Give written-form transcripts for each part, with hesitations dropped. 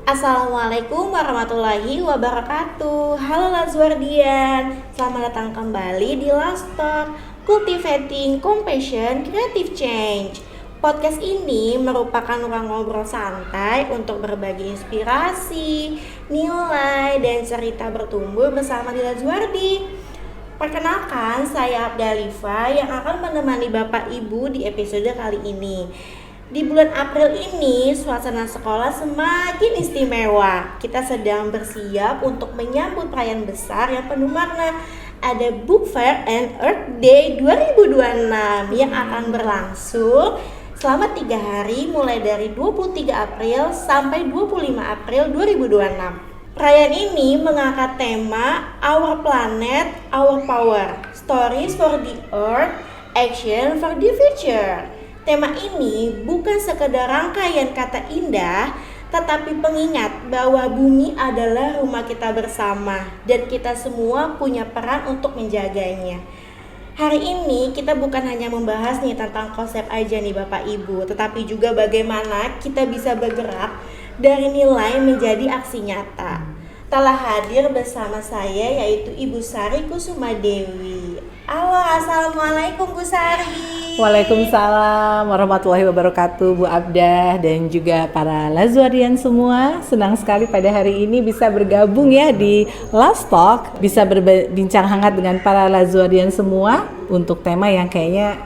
Assalamualaikum warahmatullahi wabarakatuh. Halo Lazwardian, selamat datang kembali di Last Talk, Cultivating Compassion Creative Change. Podcast ini merupakan ruang ngobrol santai untuk berbagi inspirasi, nilai, dan cerita bertumbuh bersama di Lazwardi. Perkenalkan, saya Abdalifa yang akan menemani Bapak Ibu di episode kali ini. Di bulan April ini, suasana sekolah semakin istimewa. Kita sedang bersiap untuk menyambut perayaan besar yang penuh makna. Ada Book Fair and Earth Day 2026 yang akan berlangsung selama 3 hari mulai dari 23 April sampai 25 April 2026. Perayaan ini mengangkat tema Our Planet, Our Power, Stories for the Earth, Action for the Future. Tema ini bukan sekedar rangkaian kata indah, tetapi pengingat bahwa bumi adalah rumah kita bersama dan kita semua punya peran untuk menjaganya. Hari ini kita bukan hanya membahas nih tentang konsep aja nih Bapak Ibu, tetapi juga bagaimana kita bisa bergerak dari nilai menjadi aksi nyata. Telah hadir bersama saya yaitu Ibu Sari Kusuma Dewi. Halo, assalamualaikum Bu Sari. Waalaikumsalam warahmatullahi wabarakatuh, Bu Abdah dan juga para Lazwardian semua. Senang sekali pada hari ini bisa bergabung ya di Last Talk, bisa berbincang hangat dengan para Lazwardian semua untuk tema yang kayaknya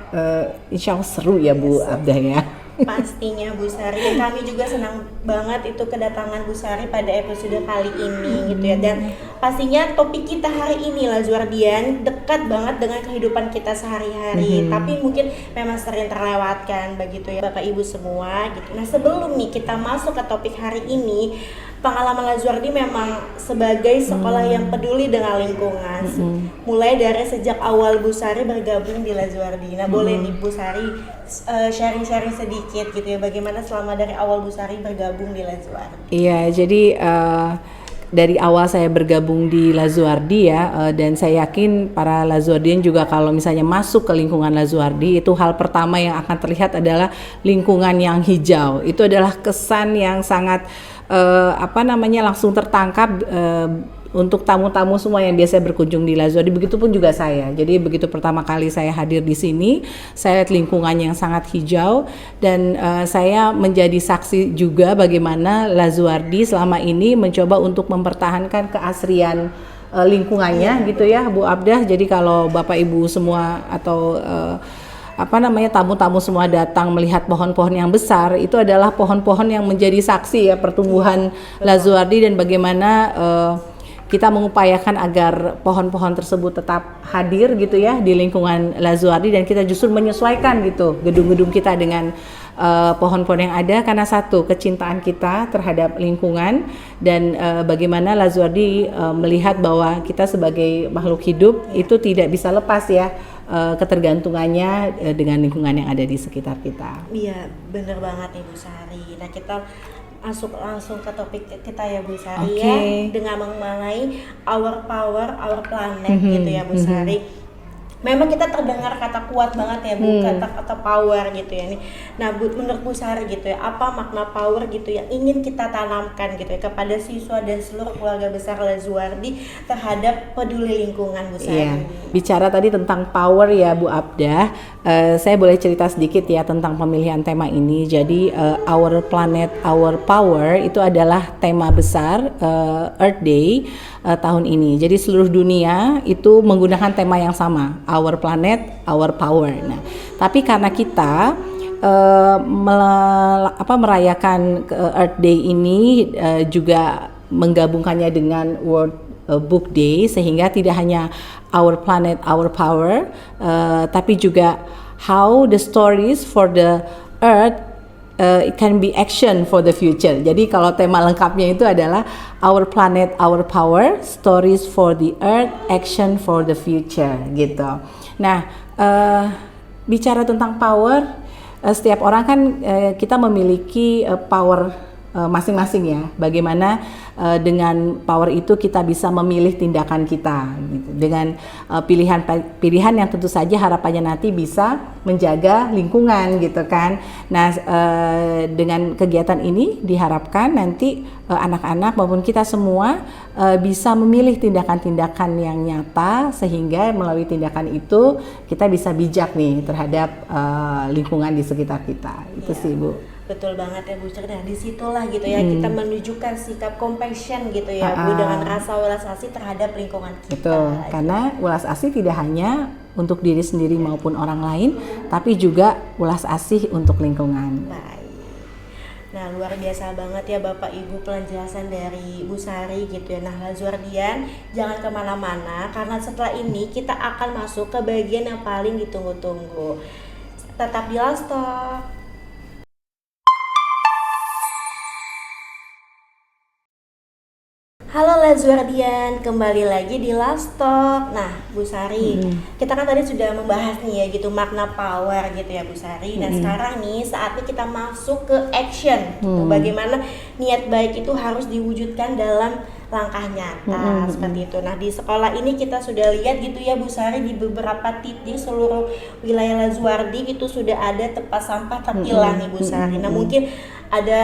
insya Allah seru ya Bu Abdah ya. Pastinya Bu Sari, dan kami juga senang banget itu kedatangan Bu Sari pada episode kali ini gitu ya. Dan pastinya topik kita hari ini Lazwardian dekat banget dengan kehidupan kita sehari-hari, tapi mungkin memang sering terlewatkan begitu ya Bapak Ibu semua gitu. Nah, sebelum nih kita masuk ke topik hari ini, pengalaman Lazwardi memang sebagai sekolah yang peduli dengan lingkungan. Mulai dari sejak awal Bu Sari bergabung di Lazwardi. Nah, boleh nih Bu Sari sharing-sharing sedikit gitu ya, bagaimana selama dari awal Bu Sari bergabung di Lazwardi. Iya, jadi dari awal saya bergabung di Lazwardi ya, dan saya yakin para Lazwardian juga kalau misalnya masuk ke lingkungan Lazwardi, itu hal pertama yang akan terlihat adalah lingkungan yang hijau. Itu adalah kesan yang sangat langsung tertangkap untuk tamu-tamu semua yang biasa berkunjung di Lazwardi. Begitupun juga saya. Jadi begitu pertama kali saya hadir di sini, saya lihat lingkungan yang sangat hijau dan saya menjadi saksi juga bagaimana Lazwardi selama ini mencoba untuk mempertahankan keasrian lingkungannya gitu ya Bu Abdah. Jadi kalau Bapak Ibu semua atau tamu-tamu semua datang melihat pohon-pohon yang besar, itu adalah pohon-pohon yang menjadi saksi ya pertumbuhan Lazwardi dan bagaimana kita mengupayakan agar pohon-pohon tersebut tetap hadir gitu ya di lingkungan Lazwardi, dan kita justru menyesuaikan gitu gedung-gedung kita dengan pohon-pohon yang ada karena satu, kecintaan kita terhadap lingkungan dan bagaimana Lazwardi melihat bahwa kita sebagai makhluk hidup itu tidak bisa lepas ya ketergantungannya dengan lingkungan yang ada di sekitar kita. Iya, bener banget Ibu Sari. Nah, kita masuk langsung ke topik kita ya Bu Sari ya, dengan mengenai our power, our planet gitu ya Bu Sari. Memang kita terdengar kata kuat banget ya Bu, kata power gitu ya nih. Nah menurut Bu Sari gitu ya, apa makna power gitu yang ingin kita tanamkan gitu ya kepada siswa dan seluruh keluarga besar Lazwardi terhadap peduli lingkungan Bu Sari? Iya. Bicara tadi tentang power ya Bu Abdah, saya boleh cerita sedikit ya tentang pemilihan tema ini. Jadi Our Planet, Our Power itu adalah tema besar Earth Day tahun ini. Jadi seluruh dunia itu menggunakan tema yang sama, Our Planet, Our Power. Nah, tapi karena kita merayakan Earth Day ini juga menggabungkannya dengan World Book Day, sehingga tidak hanya Our Planet, Our Power, tapi juga how the stories for the Earth it can be action for the future. Jadi kalau tema lengkapnya itu adalah Our Planet, Our Power, Stories for the Earth, Action for the Future gitu. Nah, bicara tentang power, setiap orang kan kita memiliki power masing-masing ya. Bagaimana dengan power itu kita bisa memilih tindakan kita gitu. Dengan pilihan yang tentu saja harapannya nanti bisa menjaga lingkungan gitu kan. Nah, dengan kegiatan ini diharapkan nanti anak-anak maupun kita semua bisa memilih tindakan-tindakan yang nyata, sehingga melalui tindakan itu kita bisa bijak nih terhadap lingkungan di sekitar kita. Itu sih Bu. Betul banget ya Bu Sri. Nah disitulah gitu ya kita menunjukkan sikap compassion gitu ya Bu, dengan rasa welas asih terhadap lingkungan kita. Betul, karena welas asih tidak hanya untuk diri sendiri maupun orang lain, tapi juga welas asih untuk lingkungan. Baik. Nah luar biasa banget ya Bapak Ibu penjelasan dari Bu Sari gitu ya. Nah Lazuardian jangan kemana-mana, karena setelah ini kita akan masuk ke bagian yang paling ditunggu-tunggu. Tetap di Last Talk. Halo Lazuardian, kembali lagi di Last Talk. Nah Bu Sari, kita kan tadi sudah membahas nih ya gitu makna power gitu ya Bu Sari. Dan sekarang nih saatnya kita masuk ke action gitu. Bagaimana niat baik itu harus diwujudkan dalam langkah nyata seperti itu. Nah di sekolah ini kita sudah lihat gitu ya Bu Sari, di beberapa titik seluruh wilayah Lazuardi itu sudah ada tempat sampah terpilah nih Bu Sari. Nah mungkin ada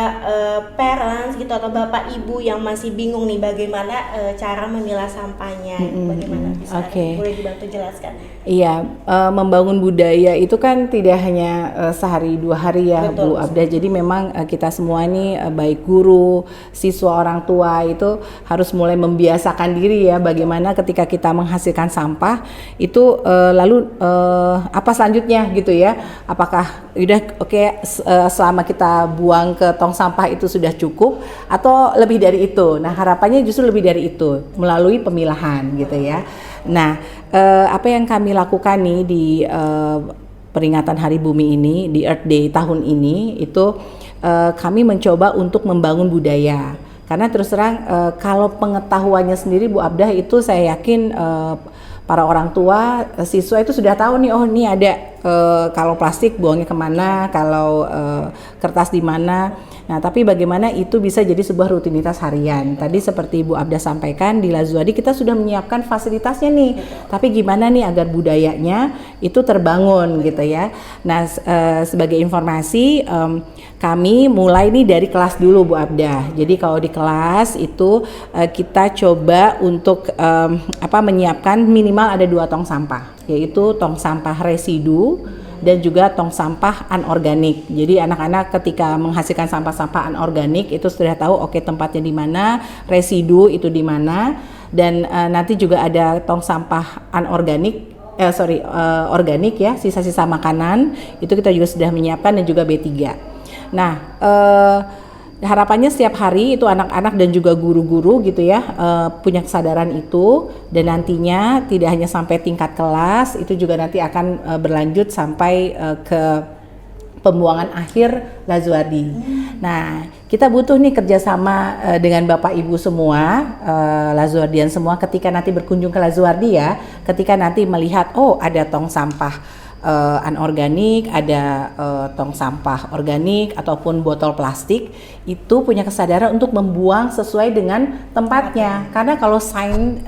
parents gitu atau bapak ibu yang masih bingung nih bagaimana cara memilah sampahnya. Bagaimana bisa boleh dibantu jelaskan? Iya, membangun budaya itu kan tidak hanya sehari dua hari ya. Betul, Bu Abda. Jadi memang kita semua ini baik guru, siswa, orang tua itu harus mulai membiasakan diri ya, bagaimana ketika kita menghasilkan sampah itu lalu apa selanjutnya gitu ya. Apakah udah oke, selama kita buang ke tong sampah itu sudah cukup atau lebih dari itu. Nah harapannya justru lebih dari itu melalui pemilahan gitu ya. Nah apa yang kami lakukan nih di peringatan Hari Bumi ini, di Earth Day tahun ini itu kami mencoba untuk membangun budaya. Karena terus terang kalau pengetahuannya sendiri Bu Abdah itu saya yakin para orang tua, siswa itu sudah tahu nih, oh ini ada kalau plastik buangnya kemana, kalau kertas di mana. Nah tapi bagaimana itu bisa jadi sebuah rutinitas harian. Tadi seperti Bu Abda sampaikan, di Lazuardi kita sudah menyiapkan fasilitasnya nih, tapi gimana nih agar budayanya itu terbangun gitu ya. Nah sebagai informasi, kami mulai nih dari kelas dulu Bu Abda. Jadi kalau di kelas itu kita coba untuk menyiapkan minimal ada 2 tong sampah, yaitu tong sampah residu dan juga tong sampah anorganik. Jadi anak-anak ketika menghasilkan sampah-sampah anorganik itu sudah tahu tempatnya di mana, residu itu di mana, dan nanti juga ada tong sampah anorganik organik ya, sisa-sisa makanan itu kita juga sudah menyiapkan, dan juga B3. Nah, harapannya setiap hari itu anak-anak dan juga guru-guru gitu ya punya kesadaran itu, dan nantinya tidak hanya sampai tingkat kelas, itu juga nanti akan berlanjut sampai ke pembuangan akhir Lazuardi. Nah, kita butuh nih kerjasama dengan Bapak Ibu semua, Lazuardian semua, ketika nanti berkunjung ke Lazuardi ya, ketika nanti melihat ada tong sampah anorganik, ada tong sampah organik ataupun botol plastik, itu punya kesadaran untuk membuang sesuai dengan tempatnya. Karena kalau sign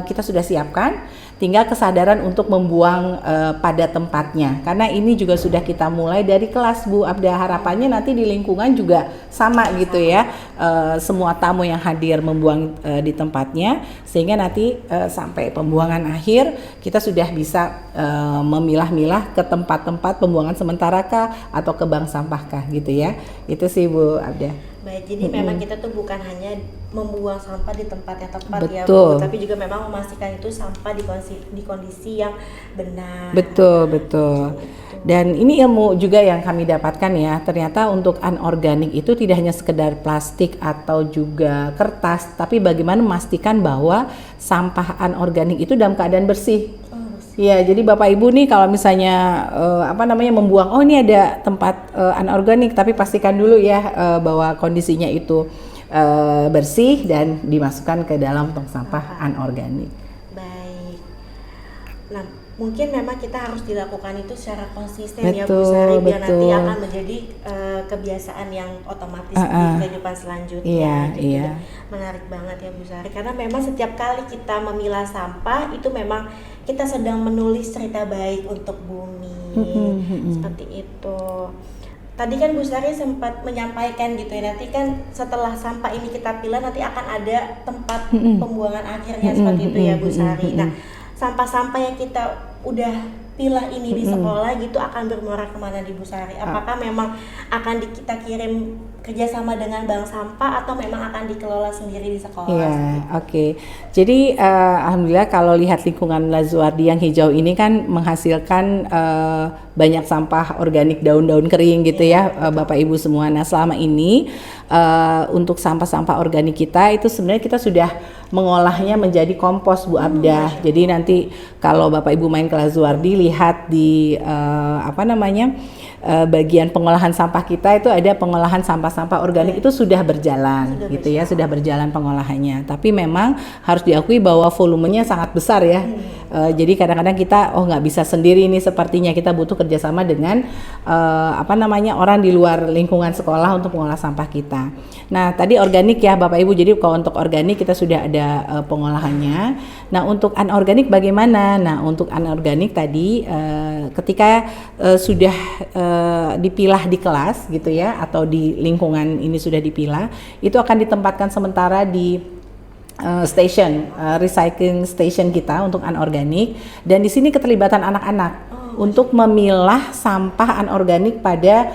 kita sudah siapkan, tinggal kesadaran untuk membuang pada tempatnya. Karena ini juga sudah kita mulai dari kelas Bu Abda. Harapannya nanti di lingkungan juga sama gitu ya, semua tamu yang hadir membuang di tempatnya, sehingga nanti sampai pembuangan akhir kita sudah bisa memilah-milah ke tempat-tempat pembuangan sementara kah atau ke bank sampah kah gitu ya. Itu sih Bu Abda. Baik, jadi memang kita tuh bukan hanya membuang sampah di tempat yang tepat ya betul. Bu, tapi juga memang memastikan itu sampah di kondisi yang benar. Betul. Dan ini ilmu juga yang kami dapatkan ya, ternyata untuk anorganik itu tidak hanya sekedar plastik atau juga kertas, tapi bagaimana memastikan bahwa sampah anorganik itu dalam keadaan bersih. Iya, jadi Bapak Ibu nih kalau misalnya membuang, ini ada tempat anorganik, tapi pastikan dulu ya bahwa kondisinya itu bersih dan dimasukkan ke dalam tong sampah anorganik. Baik. Nah, mungkin memang kita harus dilakukan itu secara konsisten ya Bu Betul, Sari, biar nanti betul. akan menjadi kebiasaan yang otomatis di kehidupan selanjutnya. Iya, gitu. iya. Menarik banget ya Bu Sari, karena memang setiap kali kita memilah sampah itu memang kita sedang menulis cerita baik untuk bumi. Seperti itu. Tadi kan Bu Sari sempat menyampaikan gitu ya, nanti kan setelah sampah ini kita pilah nanti akan ada tempat pembuangan akhirnya seperti itu ya Bu Sari. Nah, sampah-sampah yang kita udah pilah ini di sekolah gitu akan bermuara kemana di Bu Sari? Apakah memang akan kita kirim kerjasama dengan bank sampah atau memang akan dikelola sendiri di sekolah? Iya, oke. Jadi alhamdulillah kalau lihat lingkungan Lazuardi yang hijau ini kan menghasilkan banyak sampah organik daun-daun kering gitu ya, Bapak Ibu semua. Nah selama ini untuk sampah-sampah organik kita itu sebenarnya kita sudah mengolahnya menjadi kompos Bu Abdah. Jadi nanti kalau Bapak Ibu main ke Lazuardi lihat di bagian pengolahan sampah kita itu ada pengolahan sampah-sampah organik itu sudah berjalan ya, sudah berjalan pengolahannya. Tapi memang harus diakui bahwa volumenya sangat besar ya. Jadi kadang-kadang kita nggak bisa sendiri nih, sepertinya kita butuh kerjasama dengan orang di luar lingkungan sekolah untuk mengolah sampah kita. Nah tadi organik ya Bapak Ibu. Jadi kalau untuk organik kita sudah ada pengolahannya. Nah untuk anorganik bagaimana? Nah untuk anorganik tadi ketika sudah dipilah di kelas gitu ya, atau di lingkungan ini sudah dipilah, itu akan ditempatkan sementara di recycling station kita untuk anorganik. Dan di sini keterlibatan anak-anak untuk memilah sampah anorganik pada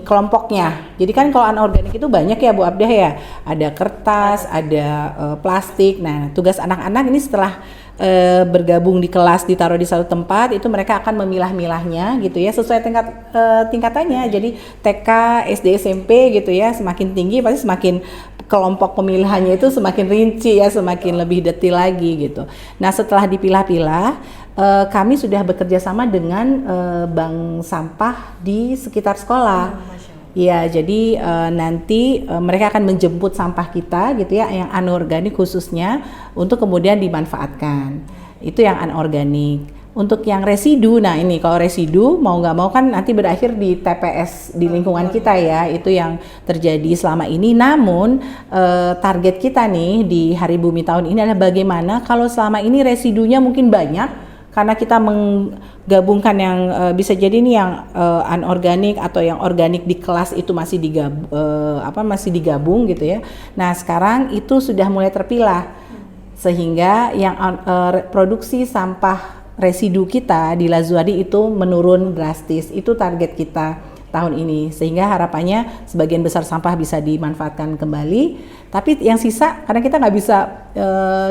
kelompoknya. Jadi kan kalau anorganik itu banyak ya Bu Abdah ya, ada kertas, ada plastik. Nah tugas anak-anak ini setelah bergabung di kelas, ditaruh di satu tempat, itu mereka akan memilah-milahnya gitu ya, sesuai tingkatannya. Jadi TK, SD, SMP gitu ya, semakin tinggi pasti semakin kelompok pemilihannya itu semakin rinci ya, semakin lebih detail lagi gitu. Nah setelah dipilah-pilah, kami sudah bekerja sama dengan bank sampah di sekitar sekolah. Ya, jadi nanti mereka akan menjemput sampah kita gitu ya, yang anorganik khususnya, untuk kemudian dimanfaatkan. Itu yang anorganik. Untuk yang residu, nah ini kalau residu mau nggak mau kan nanti berakhir di TPS di lingkungan kita ya, itu yang terjadi selama ini. Namun target kita nih di Hari Bumi tahun ini adalah bagaimana kalau selama ini residunya mungkin banyak, karena kita menggabungkan yang bisa jadi nih yang anorganik atau yang organik di kelas itu masih digabung gitu ya. Nah sekarang itu sudah mulai terpilah, sehingga yang produksi sampah residu kita di Lazuardi itu menurun drastis. Itu target kita tahun ini, sehingga harapannya sebagian besar sampah bisa dimanfaatkan kembali. Tapi yang sisa, karena kita nggak bisa,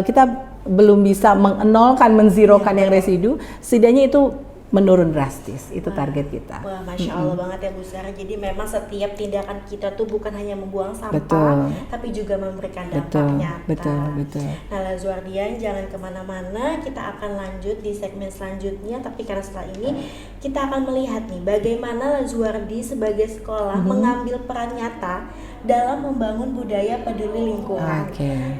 kita belum bisa menzerokan yang residu, setidaknya itu menurun drastis. Itu target kita. Wah, Masya Allah banget ya Bu Sari. Jadi memang setiap tindakan kita tuh bukan hanya membuang sampah, betul, tapi juga memberikan dampak nyata. Betul. Nah Lazuardian, jangan kemana-mana, kita akan lanjut di segmen selanjutnya. Tapi karena setelah ini kita akan melihat nih bagaimana Lazuardi sebagai sekolah mengambil peran nyata dalam membangun budaya peduli lingkungan.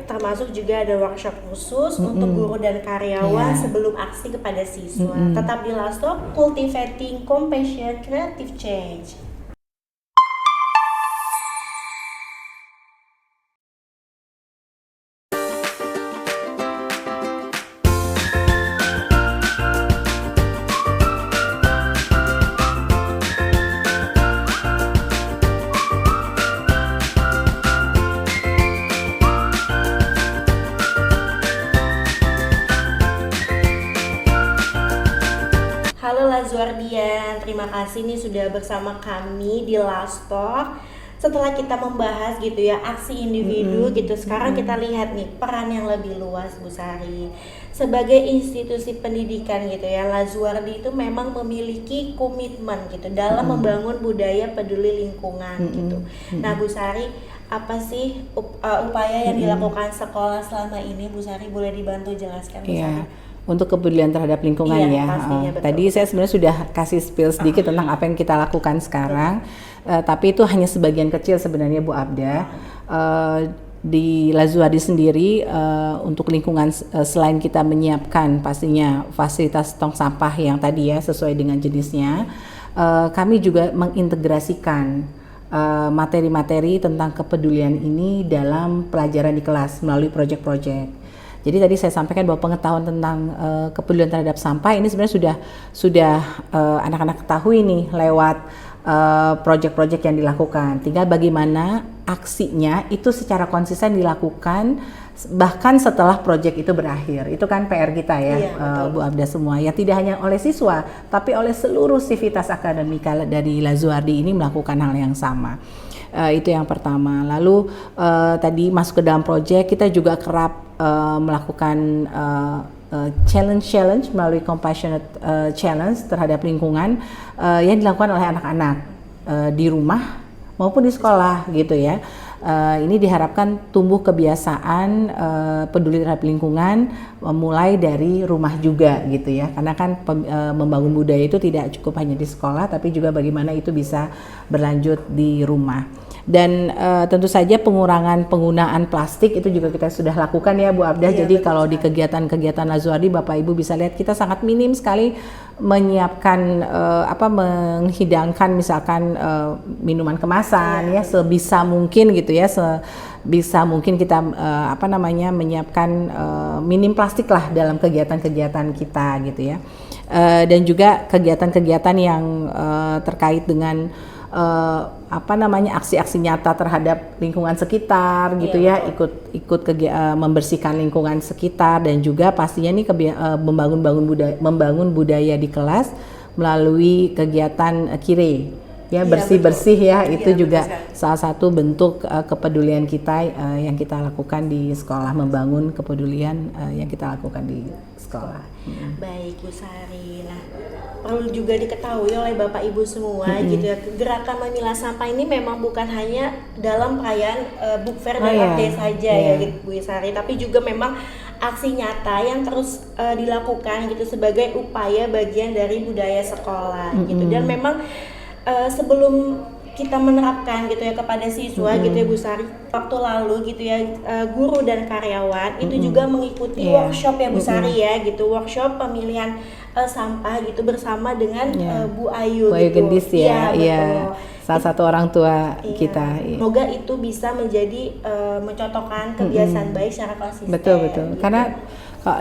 Termasuk juga ada workshop khusus untuk guru dan karyawan sebelum aksi kepada siswa. Tetap di Lastok, Cultivating Compassion, Creative Change. Halo Lazuardian, terima kasih nih sudah bersama kami di Lastok. Setelah kita membahas gitu ya aksi individu gitu, sekarang kita lihat nih peran yang lebih luas Bu Sari. Sebagai institusi pendidikan gitu ya, Lazuardi itu memang memiliki komitmen gitu dalam membangun budaya peduli lingkungan gitu. Nah Bu Sari, apa sih upaya yang dilakukan sekolah selama ini Bu Sari? Boleh dibantu jelaskan Bu Sari? Untuk kepedulian terhadap lingkungan ya. Tadi saya sebenarnya sudah kasih spill sedikit tentang apa yang kita lakukan sekarang, tapi itu hanya sebagian kecil sebenarnya Bu Abda. di Lazuardi sendiri untuk lingkungan selain kita menyiapkan pastinya fasilitas tong sampah yang tadi ya sesuai dengan jenisnya, kami juga mengintegrasikan materi-materi tentang kepedulian ini dalam pelajaran di kelas melalui proyek-proyek. Jadi tadi saya sampaikan bahwa pengetahuan tentang kepedulian terhadap sampah ini sebenarnya sudah anak-anak ketahui nih lewat proyek-proyek yang dilakukan. Tinggal bagaimana aksinya itu secara konsisten dilakukan bahkan setelah proyek itu berakhir. Itu kan PR kita ya, Bu Abda semua. Ya tidak hanya oleh siswa, tapi oleh seluruh sivitas akademika dari Lazuardi ini melakukan hal yang sama. Itu yang pertama. Lalu tadi masuk ke dalam proyek, kita juga kerap melakukan challenge melalui compassionate challenge terhadap lingkungan yang dilakukan oleh anak-anak di rumah maupun di sekolah gitu ya. Ini diharapkan tumbuh kebiasaan peduli terhadap lingkungan mulai dari rumah juga gitu ya, karena kan membangun budaya itu tidak cukup hanya di sekolah tapi juga bagaimana itu bisa berlanjut di rumah. Dan tentu saja pengurangan penggunaan plastik itu juga kita sudah lakukan ya Bu Abdah. Jadi kalau di kegiatan-kegiatan Lazuardi Bapak Ibu bisa lihat kita sangat minim sekali menyiapkan menghidangkan misalkan minuman kemasan ya sebisa mungkin gitu ya, sebisa mungkin kita menyiapkan minim plastik lah dalam kegiatan-kegiatan kita gitu ya. Dan juga kegiatan-kegiatan yang terkait dengan aksi-aksi nyata terhadap lingkungan sekitar gitu ya, ikut membersihkan lingkungan sekitar dan juga pastinya nih membangun budaya di kelas melalui kegiatan kire ya, bersih-bersih ya, itu juga salah satu bentuk kepedulian kita yang kita lakukan di sekolah, membangun kepedulian yang kita lakukan di sekolah. Baik Bu Sari. Nah, perlu juga diketahui oleh Bapak Ibu semua gitu ya, gerakan memilah sampah ini memang bukan hanya dalam perayaan Book Fair dan Art Day saja ya gitu Bu Sari, tapi juga memang aksi nyata yang terus dilakukan gitu sebagai upaya bagian dari budaya sekolah gitu. Dan memang sebelum kita menerapkan gitu ya kepada siswa gitu ya Bu Sari, waktu lalu gitu ya guru dan karyawan itu juga mengikuti workshop ya Bu Sari ya gitu, workshop pemilihan sampah gitu bersama dengan Bu Ayu gitu. Gendis ya, iya, salah satu orang tua kita. Semoga itu bisa menjadi mencontohkan kebiasaan baik secara konsisten. Betul. Gitu. Karena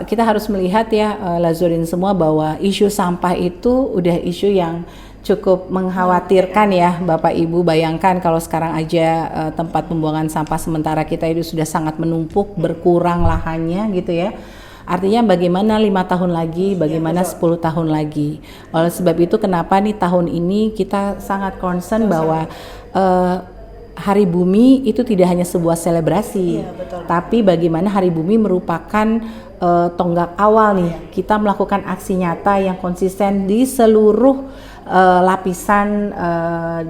kita harus melihat ya Lazurin semua bahwa isu sampah itu udah isu yang cukup mengkhawatirkan ya Bapak Ibu. Bayangkan kalau sekarang aja tempat pembuangan sampah sementara kita itu sudah sangat menumpuk, berkurang lahannya gitu ya. Artinya bagaimana 5 tahun lagi, bagaimana 10 tahun lagi. Oleh sebab itu kenapa nih tahun ini kita sangat concern bahwa Hari Bumi itu tidak hanya sebuah selebrasi, tapi bagaimana Hari Bumi merupakan tonggak awal nih kita melakukan aksi nyata yang konsisten di seluruh lapisan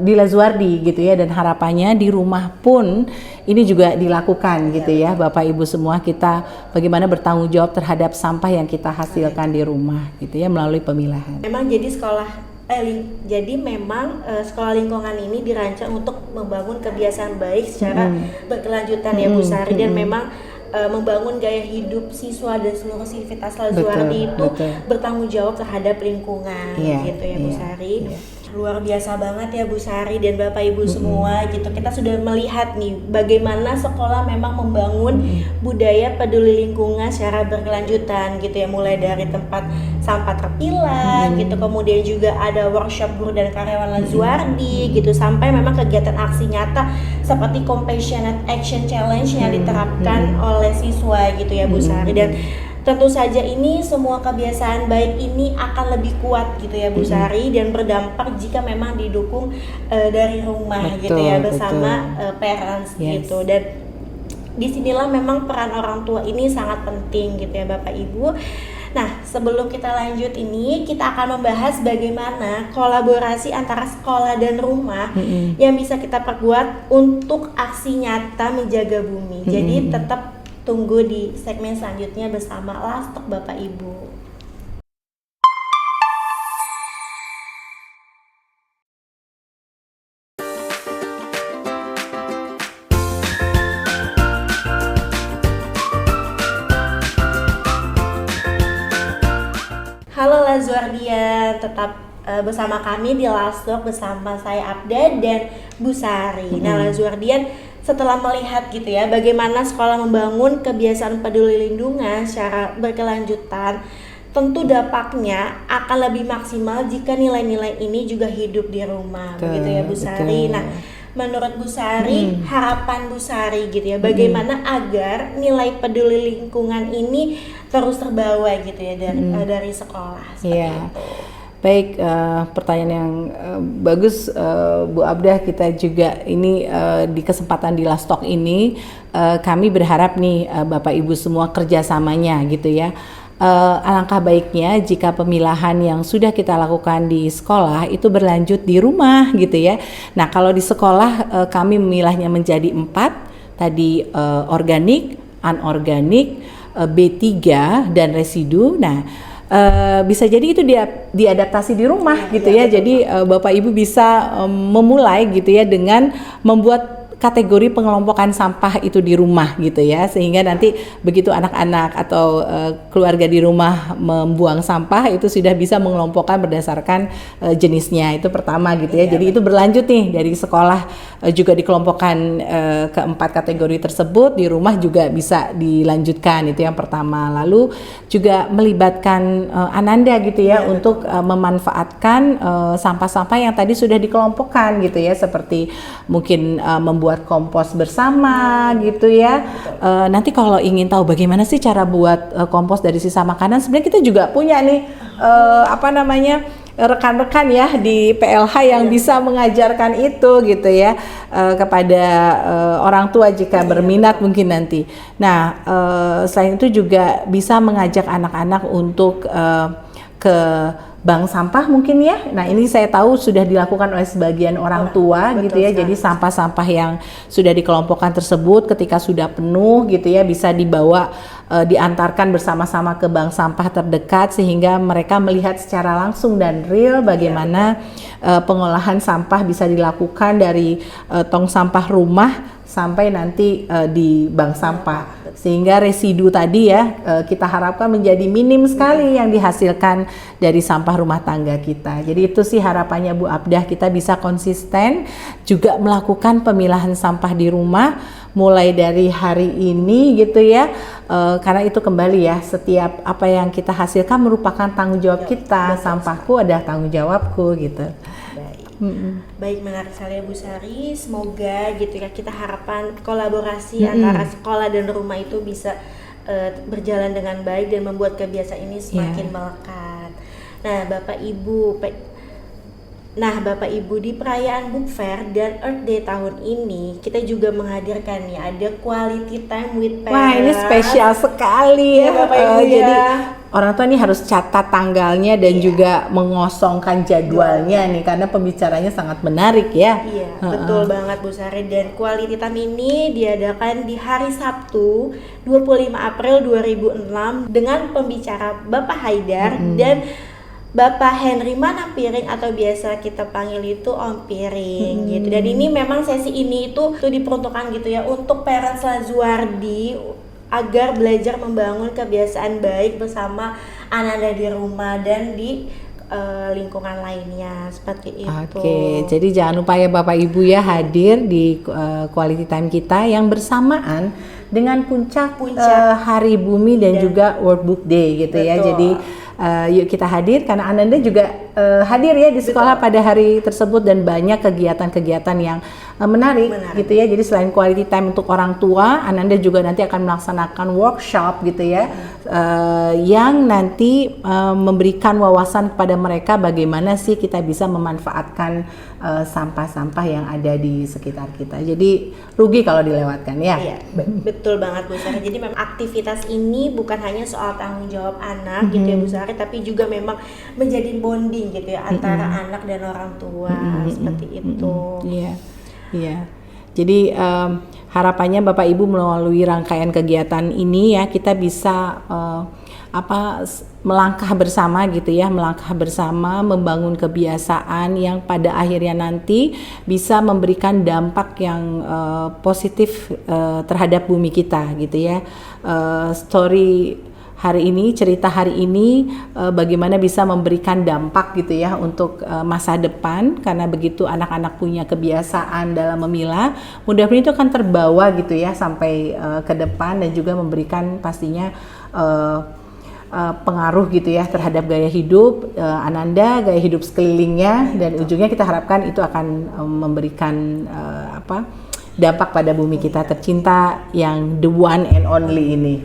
di Lazuardi gitu ya, dan harapannya di rumah pun ini juga dilakukan gitu ya Bapak Ibu semua, kita bagaimana bertanggung jawab terhadap sampah yang kita hasilkan di rumah gitu ya melalui pemilahan. Memang jadi sekolah lingkungan ini dirancang untuk membangun kebiasaan baik secara berkelanjutan ya Bu Sari, dan memang membangun gaya hidup siswa dan seluruh sivitas Lazuardi itu bertanggung jawab terhadap lingkungan gitu ya Bu Sari. Luar biasa banget ya Bu Sari dan Bapak Ibu semua gitu. Kita sudah melihat nih bagaimana sekolah memang membangun budaya peduli lingkungan secara berkelanjutan gitu ya, mulai dari tempat sampah terpilah gitu, kemudian juga ada workshop guru dan karyawan Lazuardi gitu, sampai memang kegiatan aksi nyata seperti compassionate action challenge yang diterapkan oleh siswa gitu ya Bu Sari. Dan tentu saja ini semua kebiasaan baik ini akan lebih kuat gitu ya Bu Sari, dan berdampak jika memang didukung dari rumah gitu ya bersama parents gitu. Dan disinilah memang peran orang tua ini sangat penting gitu ya Bapak Ibu. Nah, sebelum kita lanjut ini, kita akan membahas bagaimana kolaborasi antara sekolah dan rumah yang bisa kita perkuat untuk aksi nyata menjaga bumi. Jadi tetap tunggu di segmen selanjutnya bersama Lastok Bapak Ibu. Zuardian, tetap bersama kami di Last Talk bersama saya Abda dan Bu Sari. Nah, Zuardian setelah melihat gitu ya bagaimana sekolah membangun kebiasaan peduli lindungan secara berkelanjutan, tentu dampaknya akan lebih maksimal jika nilai-nilai ini juga hidup di rumah, begitu ya Bu Sari. Nah, menurut Bu Sari, harapan Bu Sari gitu ya, bagaimana agar nilai peduli lingkungan ini terus terbawa gitu ya dari sekolah seperti itu. Baik, pertanyaan yang bagus Bu Abdah. Kita juga ini di kesempatan di Last Talk ini kami berharap nih Bapak Ibu semua kerjasamanya gitu ya. Alangkah baiknya jika pemilahan yang sudah kita lakukan di sekolah itu berlanjut di rumah gitu ya. Nah, kalau di sekolah kami memilahnya menjadi 4 tadi, organik, anorganik, B3 dan residu. Nah, bisa jadi itu diadaptasi di rumah gitu ya. Jadi Bapak Ibu bisa memulai gitu ya dengan membuat kategori pengelompokan sampah itu di rumah gitu ya, sehingga nanti begitu anak-anak atau keluarga di rumah membuang sampah itu sudah bisa mengelompokkan berdasarkan jenisnya. Itu pertama gitu ya. Jadi itu berlanjut nih dari sekolah juga dikelompokkan ke 4 kategori tersebut, di rumah juga bisa dilanjutkan. Itu yang pertama. Lalu juga melibatkan Ananda gitu ya untuk memanfaatkan sampah-sampah yang tadi sudah dikelompokkan gitu ya, seperti mungkin membuat kompos bersama gitu ya. Nanti kalau ingin tahu bagaimana sih cara buat kompos dari sisa makanan, sebenarnya kita juga punya nih rekan-rekan ya di PLH yang bisa mengajarkan itu gitu ya kepada orang tua jika berminat mungkin nanti. Nah, selain itu juga bisa mengajak anak-anak untuk ke bank sampah mungkin ya. Nah, ini saya tahu sudah dilakukan oleh sebagian orang tua gitu ya. Jadi sampah-sampah yang sudah dikelompokkan tersebut ketika sudah penuh gitu ya bisa dibawa diantarkan bersama-sama ke bank sampah terdekat, sehingga mereka melihat secara langsung dan real bagaimana pengolahan sampah bisa dilakukan dari tong sampah rumah sampai nanti di bank sampah, sehingga residu tadi ya kita harapkan menjadi minim sekali yang dihasilkan dari sampah rumah tangga kita. Jadi itu sih harapannya Bu Abdah, kita bisa konsisten juga melakukan pemilahan sampah di rumah mulai dari hari ini gitu ya, karena itu kembali ya, setiap apa yang kita hasilkan merupakan tanggung jawab kita. Sampahku adalah tanggung jawabku gitu. Baik, menarik sekali ya Bu Sari. Semoga gitu ya, kita harapan kolaborasi antara sekolah dan rumah itu bisa berjalan dengan baik dan membuat kebiasaan ini semakin melekat. Nah, Bapak Ibu, di perayaan Book Fair dan Earth Day tahun ini kita juga menghadirkan nih ada quality time with parents. Wah, ini spesial sekali ya Bapak Ibu ya. Jadi orang tua ini harus catat tanggalnya dan juga mengosongkan jadwalnya nih, karena pembicaranya sangat menarik ya. Iya, betul banget Bu Sari. Dan quality time ini diadakan di hari Sabtu 25 April 2006 dengan pembicara Bapak Haidar dan Bapak Henry Manampiring atau biasa kita panggil itu Om Piring gitu. Dan ini memang sesi ini itu diperuntukkan gitu ya untuk parents Lazuardi agar belajar membangun kebiasaan baik bersama Ananda di rumah dan di lingkungan lainnya seperti itu. Oke, jadi jangan lupa ya Bapak Ibu ya hadir di quality time kita yang bersamaan dengan puncak Hari Bumi dan juga World Book Day gitu. Betul. Ya. Jadi yuk kita hadir, karena Ananda juga hadir ya di sekolah pada hari tersebut, dan banyak kegiatan-kegiatan yang menarik gitu ya. Jadi selain quality time untuk orang tua, Ananda juga nanti akan melaksanakan workshop gitu ya, yang nanti memberikan wawasan kepada mereka bagaimana sih kita bisa memanfaatkan sampah-sampah yang ada di sekitar kita. Jadi rugi kalau dilewatkan ya. Iya, betul banget Bu Sari. Jadi memang aktivitas ini bukan hanya soal tanggung jawab anak gitu ya Bu Sari, tapi juga memang menjadi bonding gitu ya antara anak dan orang tua seperti itu. Iya, iya. Jadi harapannya Bapak Ibu melalui rangkaian kegiatan ini ya kita bisa melangkah bersama gitu ya, melangkah bersama membangun kebiasaan yang pada akhirnya nanti bisa memberikan dampak yang positif terhadap bumi kita gitu ya. Story hari ini, cerita hari ini bagaimana bisa memberikan dampak gitu ya untuk masa depan, karena begitu anak-anak punya kebiasaan dalam memilah, mudah-mudahan itu akan terbawa gitu ya sampai ke depan dan juga memberikan pastinya pengaruh gitu ya terhadap gaya hidup Ananda, gaya hidup sekelilingnya, dan ujungnya kita harapkan itu akan memberikan dampak pada bumi kita tercinta yang the one and only ini.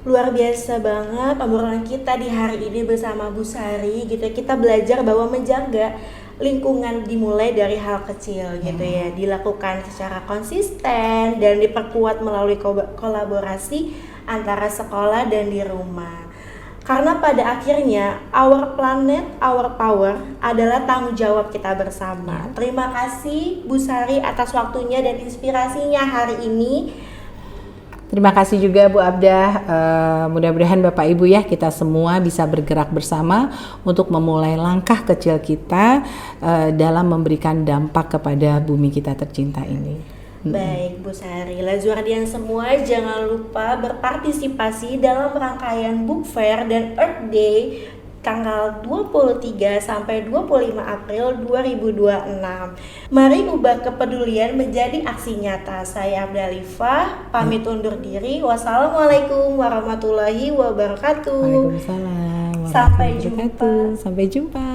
Luar biasa banget obrolan kita di hari ini bersama Bu Sari gitu. Kita belajar bahwa menjaga lingkungan dimulai dari hal kecil gitu ya, dilakukan secara konsisten dan diperkuat melalui kolaborasi antara sekolah dan di rumah. Karena pada akhirnya our planet, our power adalah tanggung jawab kita bersama. Terima kasih Bu Sari atas waktunya dan inspirasinya hari ini. Terima kasih juga Bu Abdah, mudah-mudahan Bapak Ibu ya kita semua bisa bergerak bersama untuk memulai langkah kecil kita dalam memberikan dampak kepada bumi kita tercinta ini. Baik Bu Sari, Lazuardian semua jangan lupa berpartisipasi dalam rangkaian Book Fair dan Earth Day tanggal 23 sampai 25 April 2026. Mari ubah kepedulian menjadi aksi nyata. Saya Abdalifah, pamit undur diri. Wassalamualaikum warahmatullahi wabarakatuh. Waalaikumsalam. Sampai jumpa. Sampai jumpa.